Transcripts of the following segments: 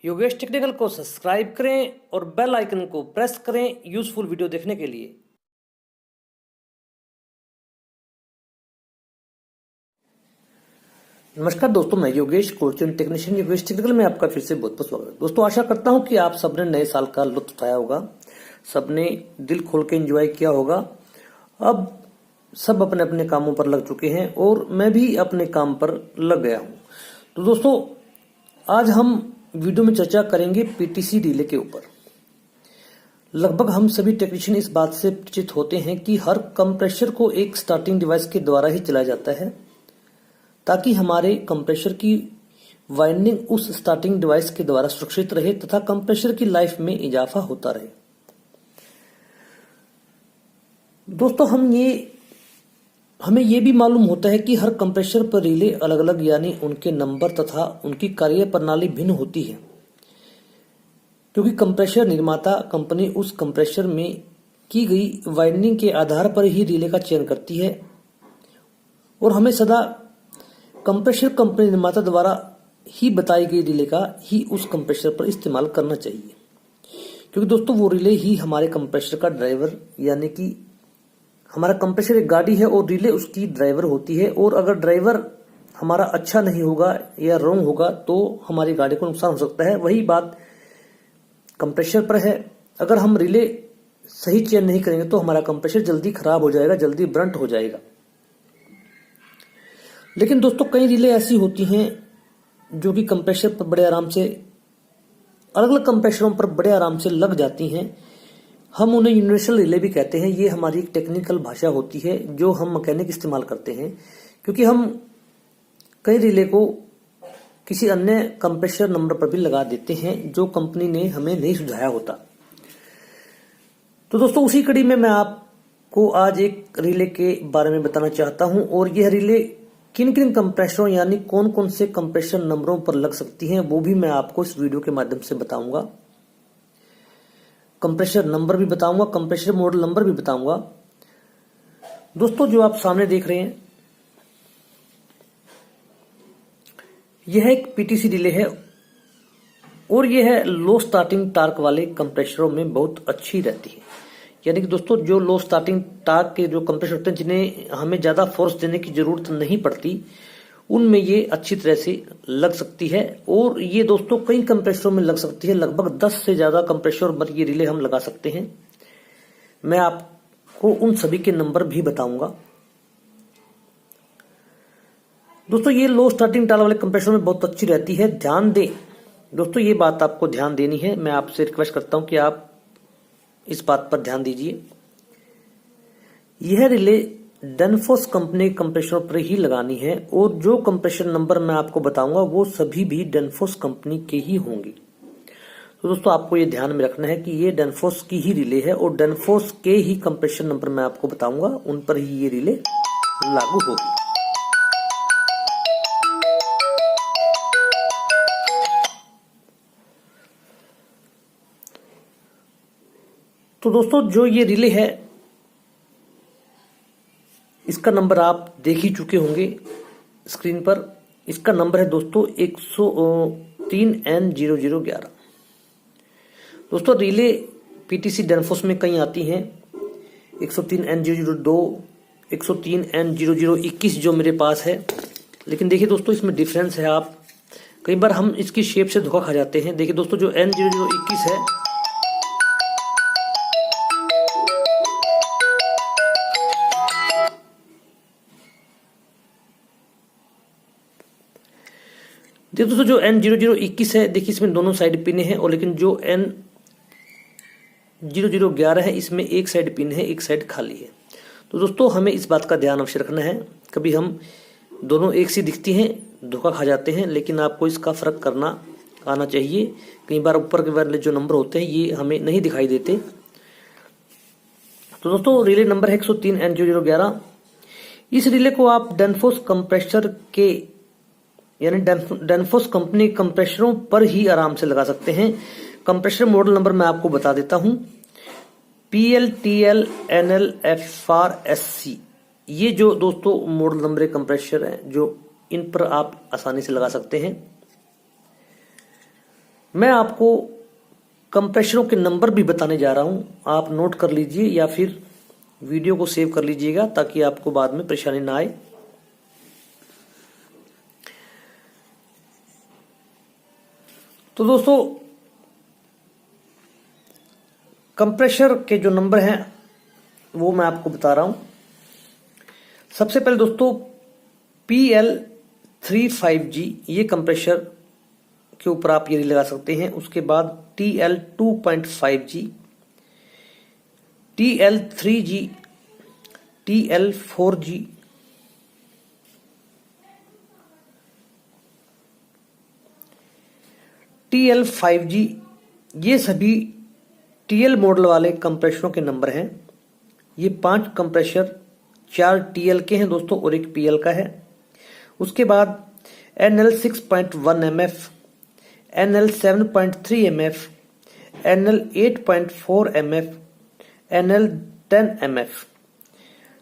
Yogesh technical को subscribe करें और बेल आइकन को प्रेस करें यूजफुल वीडियो देखने के लिए। नमस्कार दोस्तों, मैं Yogesh coaching technician Yogesh technical में आपका फिर से बहुत बहुत स्वागत है। दोस्तों, आशा करता हूं कि आप सबने नए साल का लुत्फ उठाया होगा, सबने दिल खोल के एंजॉय किया होगा। अब सब अपने अपने कामों पर लग चुके हैं और मैं भी अपने काम पर लग गया हूं। तो दोस्तों, आज हम वीडियो में चर्चा करेंगे पीटीसी रिले के ऊपर। लगभग हम सभी टेक्नीशियन इस बात से परिचित होते हैं कि हर कंप्रेसर को एक स्टार्टिंग डिवाइस के द्वारा ही चलाया जाता है, ताकि हमारे कंप्रेसर की वाइंडिंग उस स्टार्टिंग डिवाइस के द्वारा सुरक्षित रहे तथा कंप्रेसर की लाइफ में इजाफा होता रहे। दोस्तों, हमें ये भी मालूम होता है कि हर कंप्रेसर पर रिले अलग अलग यानी उनके नंबर तथा उनकी कार्य प्रणाली भिन्न होती है, क्योंकि कंप्रेसर निर्माता कंपनी उस कंप्रेसर में की गई वाइंडिंग के आधार पर ही रिले का चयन करती है और हमें सदा कंप्रेसर कंपनी निर्माता द्वारा ही बताई गई रिले का ही उस कंप्रेसर पर इस्तेमाल करना चाहिए, क्योंकि दोस्तों वो रिले ही हमारे कंप्रेसर का ड्राइवर, यानी कि हमारा कंप्रेसर एक गाड़ी है और रिले उसकी ड्राइवर होती है। और अगर ड्राइवर हमारा अच्छा नहीं होगा या रॉन्ग होगा तो हमारी गाड़ी को नुकसान हो सकता है। वही बात कंप्रेसर पर है। अगर हम रिले सही चयन नहीं करेंगे तो हमारा कंप्रेसर जल्दी खराब हो जाएगा, जल्दी ब्रंट हो जाएगा। लेकिन दोस्तों, कई रिले ऐसी होती हैं जो कि कंप्रेसर पर बड़े आराम से, अलग अलग कंप्रेसरों पर बड़े आराम से लग जाती हैं। हम उन्हें यूनिवर्सल रिले भी कहते हैं। ये हमारी एक टेक्निकल भाषा होती है जो हम मैकेनिक इस्तेमाल करते हैं, क्योंकि हम कई रिले को किसी अन्य कंप्रेसर नंबर पर भी लगा देते हैं जो कंपनी ने हमें नहीं सुझाया होता। तो दोस्तों, उसी कड़ी में मैं आपको आज एक रिले के बारे में बताना चाहता हूं, और यह रिले किन किन कंप्रेसरों यानी कौन कौन से कंप्रेसर नंबरों पर लग सकती हैं वो भी मैं आपको इस वीडियो के माध्यम से बताऊंगा। कंप्रेसर नंबर भी बताऊंगा, कंप्रेसर मॉडल नंबर भी बताऊंगा। दोस्तों, जो आप सामने देख रहे हैं यह एक पीटीसी रिले है और यह लो स्टार्टिंग टार्क वाले कंप्रेसरों में बहुत अच्छी रहती है। यानी कि दोस्तों, जो लो स्टार्टिंग टार्क के जो कंप्रेसर होते हैं जिन्हें हमें ज्यादा फोर्स देने की जरूरत नहीं पड़ती, उनमें ये अच्छी तरह से लग सकती है। और ये दोस्तों कई कंप्रेसरों में लग सकती है। लगभग 10 से ज्यादा कंप्रेसर पर ये रिले हम लगा सकते हैं। मैं आपको उन सभी के नंबर भी बताऊंगा। दोस्तों, ये लो स्टार्टिंग टाल वाले कंप्रेसर में बहुत अच्छी रहती है। ध्यान दें दोस्तों, ये बात आपको ध्यान देनी है। मैं आपसे रिक्वेस्ट करता हूं कि आप इस बात पर ध्यान दीजिए। यह रिले डेनफोर्स कंपनी कंप्रेसर पर ही लगानी है और जो कंप्रेसर नंबर मैं आपको बताऊंगा वो सभी भी डेनफोर्स कंपनी के ही होंगे। तो दोस्तों, आपको ये ध्यान में रखना है कि ये डेनफोर्स की ही रिले है और डेनफोर्स के ही कंप्रेसर नंबर मैं आपको बताऊंगा, उन पर ही ये रिले लागू होगी। तो दोस्तों, जो ये रिले है इसका नंबर आप देख ही चुके होंगे स्क्रीन पर। इसका नंबर है दोस्तों 103N0011। दोस्तों, रिले पीटीसी डेनफोर्स में कई आती हैं। 103N002, 103N0021 जो मेरे पास है। लेकिन देखिए दोस्तों, इसमें डिफरेंस है। आप कई बार हम इसकी शेप से धोखा खा जाते हैं। देखिए दोस्तों, जो N0021 है दोस्तों, जो N0021 है, देखिए इसमें दोनों साइड पिन है। और लेकिन जो N0011 है इसमें एक साइड पिन है, एक साइड खाली है। तो दोस्तों, हमें इस बात का ध्यान अवश्य रखना है। कभी हम दोनों एक सी दिखती हैं, धोखा खा जाते हैं, लेकिन आपको इसका फर्क करना आना चाहिए। कई बार ऊपर के वाले जो नंबर होते हैं ये हमें नहीं दिखाई देते। तो दोस्तों, रिले नंबर है 103N0011। इस रिले को आप डेनफोर्स कंप्रेसर के यानी डेनफोर्स कंपनी कंप्रेसरों पर ही आराम से लगा सकते हैं। कंप्रेसर मॉडल नंबर मैं आपको बता देता हूं, PLTLNLFRSC। ये जो दोस्तों मॉडल नंबर कंप्रेसर है जो इन पर आप आसानी से लगा सकते हैं। मैं आपको कंप्रेशरों के नंबर भी बताने जा रहा हूं, आप नोट कर लीजिए या फिर वीडियो को सेव कर लीजिएगा ताकि आपको बाद में परेशानी ना आए। तो दोस्तों, कंप्रेशर के जो नंबर हैं वो मैं आपको बता रहा हूं। सबसे पहले दोस्तों PL35G ये कंप्रेशर के ऊपर आप ये लगा सकते हैं। उसके बाद TL2.5G, TL3G, TL4G, TL5G ये सभी TL मॉडल वाले कंप्रेशरों के नंबर हैं। ये 5 कंप्रेशर 4 TL के हैं दोस्तों और 1 PL का है। उसके बाद NL 6.1 MF, NL 7.3 MF, NL 8.4 MF, NL 10 MF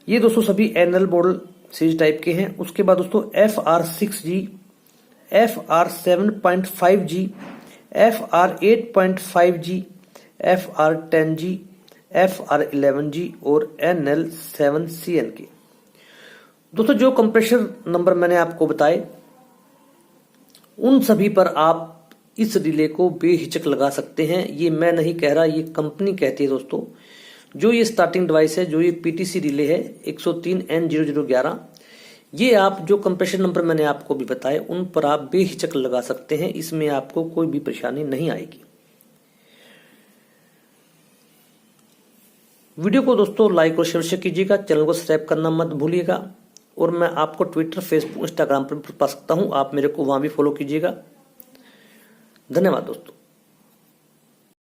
ये दोस्तों सभी NL मॉडल सीरीज टाइप के हैं। उसके बाद दोस्तों FR6G, FR7.5G, FR8.5G, FR10G, FR11G और NL7CN के। दोस्तों जो कंप्रेशर नंबर मैंने आपको बताए उन सभी पर आप इस रिले को बेहिचक लगा सकते हैं। ये मैं नहीं कह रहा, ये कंपनी कहती है दोस्तों। जो ये स्टार्टिंग डिवाइस है, जो ये PTC रिले है 103N0011, ये आप जो कंप्रेशर नंबर मैंने आपको भी बताए उन पर आप बेहिचक लगा सकते हैं। इसमें आपको कोई भी परेशानी नहीं आएगी। वीडियो को दोस्तों लाइक और शेयर कीजिएगा, चैनल को सब्सक्राइब करना मत भूलिएगा। और मैं आपको ट्विटर, फेसबुक, इंस्टाग्राम पर पा सकता हूं, आप मेरे को वहां भी फॉलो कीजिएगा। धन्यवाद दोस्तों।